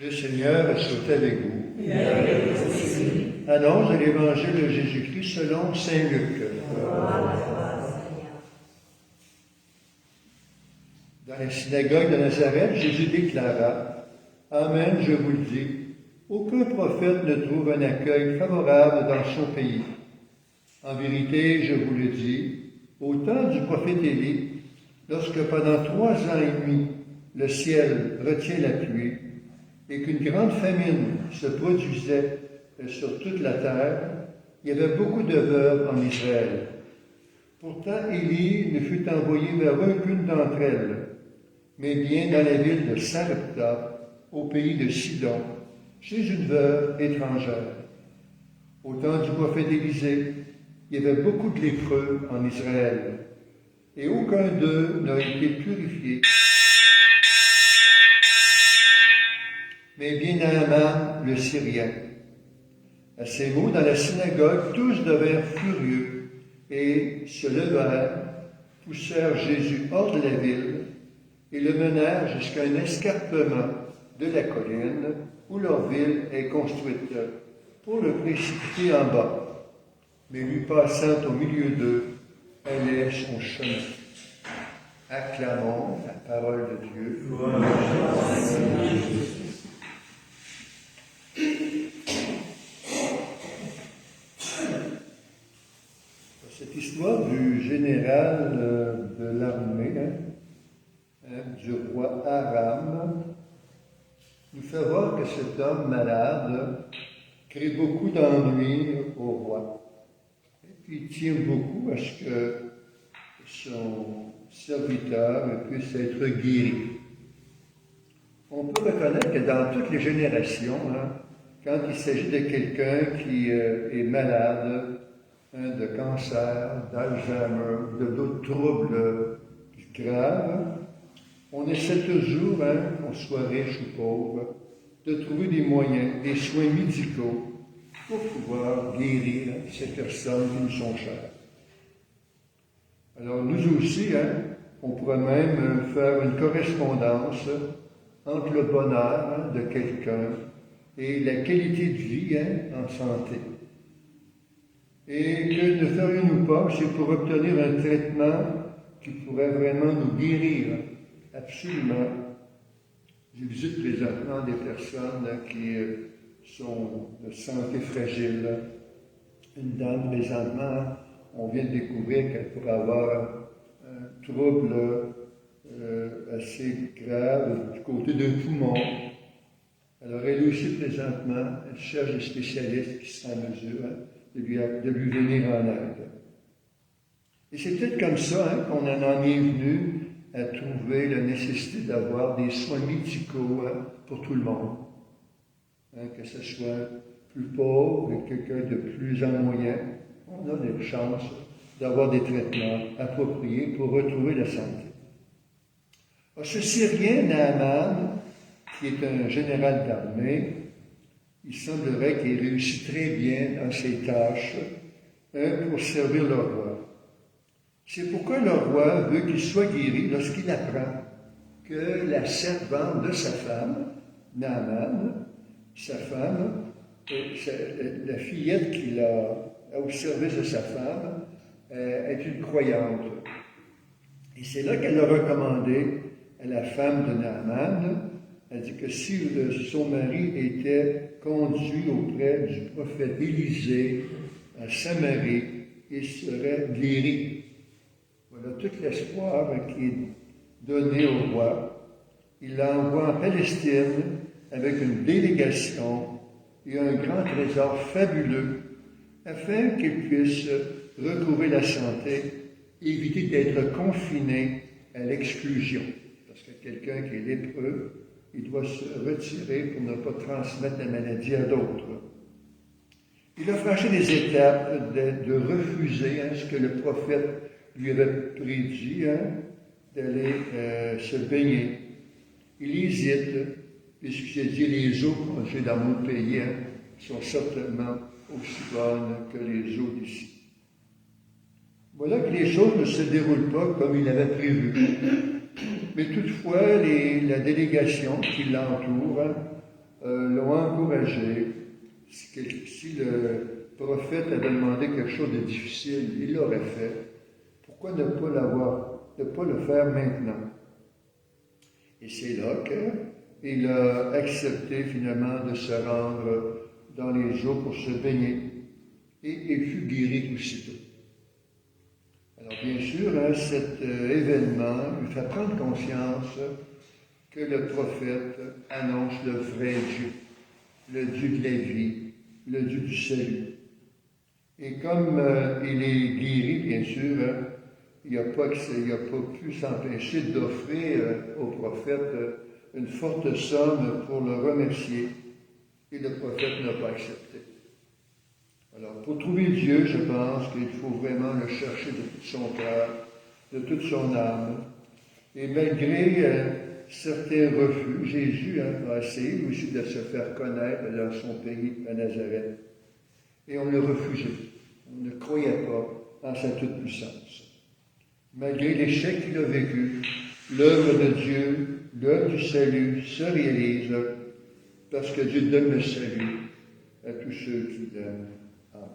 Le Seigneur soit avec vous. Annonce de l'Évangile de Jésus-Christ selon saint Luc. Dans la synagogue de Nazareth, Jésus déclara: Amen, je vous le dis, aucun prophète ne trouve un accueil favorable dans son pays. En vérité, je vous le dis, au temps du prophète Élie, lorsque pendant 3 ans et demi, le ciel retient la pluie, et qu'une grande famine se produisait sur toute la terre, il y avait beaucoup de veuves en Israël. Pourtant, Élie ne fut envoyé vers aucune d'entre elles, mais bien dans la ville de Sarepta, au pays de Sidon, chez une veuve étrangère. Au temps du prophète Élisée, il y avait beaucoup de lépreux en Israël, et aucun d'eux n'a été purifié. Mais bien Naaman, le Syrien. À ces mots, dans la synagogue, tous devinrent furieux et se levèrent, poussèrent Jésus hors de la ville et le menèrent jusqu'à un escarpement de la colline où leur ville est construite, pour le précipiter en bas. Mais lui passant au milieu d'eux, allait son chemin. Acclamons la parole de Dieu. Cette histoire du général de l'armée, du roi Aram, nous fait voir que cet homme malade crée beaucoup d'ennuis au roi. Et puis il tient beaucoup à ce que son serviteur puisse être guéri. On peut reconnaître que dans toutes les générations, quand il s'agit de quelqu'un qui est malade, de cancer, d'Alzheimer, de d'autres troubles graves, on essaie toujours, qu'on soit riche ou pauvre, de trouver des moyens, des soins médicaux pour pouvoir guérir ces personnes qui nous sont chères. Alors nous aussi, on pourrait même faire une correspondance entre le bonheur de quelqu'un et la qualité de vie en santé. Et que ne ferions-nous pas, c'est pour obtenir un traitement qui pourrait vraiment nous guérir, absolument. Je visite présentement des personnes qui sont de santé fragile. Une dame, présentement, on vient de découvrir qu'elle pourrait avoir un trouble assez grave du côté d'un poumon. Alors, elle aussi, présentement, elle cherche des spécialistes qui sont en mesure de lui venir en aide. Et c'est peut-être comme ça qu'on en est venu à trouver la nécessité d'avoir des soins médicaux pour tout le monde. Que ce soit plus pauvre, quelqu'un de plus en moyen, on a des chances d'avoir des traitements appropriés pour retrouver la santé. Alors, ce Syrien, Naaman, qui est un général d'armée, il semblerait qu'il réussit très bien dans ses tâches pour servir le roi. C'est pourquoi le roi veut qu'il soit guéri lorsqu'il apprend que la servante de sa femme, Naaman, sa femme, la fillette qu'il a au service de sa femme, est une croyante. Et c'est là qu'elle a recommandé à la femme de Naaman. Elle dit que si son mari était conduit auprès du prophète Élisée à Samarie, il serait guéri. Voilà tout l'espoir qui est donné au roi. Il l'envoie en Palestine avec une délégation et un grand trésor fabuleux afin qu'il puisse recouvrer la santé et éviter d'être confiné à l'exclusion. Parce que quelqu'un qui est lépreux, il doit se retirer pour ne pas transmettre la maladie à d'autres. Il a franchi des étapes de refuser ce que le prophète lui avait prédit, d'aller se baigner. Il hésite, puisqu'il a dit les eaux que j'ai dans mon pays sont certainement aussi bonnes que les eaux d'ici. Voilà que les choses ne se déroulent pas comme il avait prévu. Mais toutefois, la délégation qui l'entoure l'ont encouragé. Si le prophète avait demandé quelque chose de difficile, il l'aurait fait. Pourquoi ne pas le faire maintenant? Et c'est là qu'il a accepté finalement de se rendre dans les eaux pour se baigner. Et il fut guéri aussitôt. Alors bien sûr, cet événement lui fait prendre conscience que le prophète annonce le vrai Dieu, le Dieu de la vie, le Dieu du salut. Et comme il est guéri, bien sûr, il n'a pas pu s'empêcher d'offrir au prophète une forte somme pour le remercier. Et le prophète n'a pas accepté. Alors, pour trouver Dieu, je pense qu'il faut vraiment le chercher de tout son cœur, de toute son âme. Et malgré certains refus, Jésus a essayé aussi de se faire connaître dans son pays, à Nazareth. Et on le refusait. On ne croyait pas en sa toute-puissance. Malgré l'échec qu'il a vécu, l'œuvre de Dieu, l'œuvre du salut se réalise parce que Dieu donne le salut à tous ceux qui l'aiment. Amen.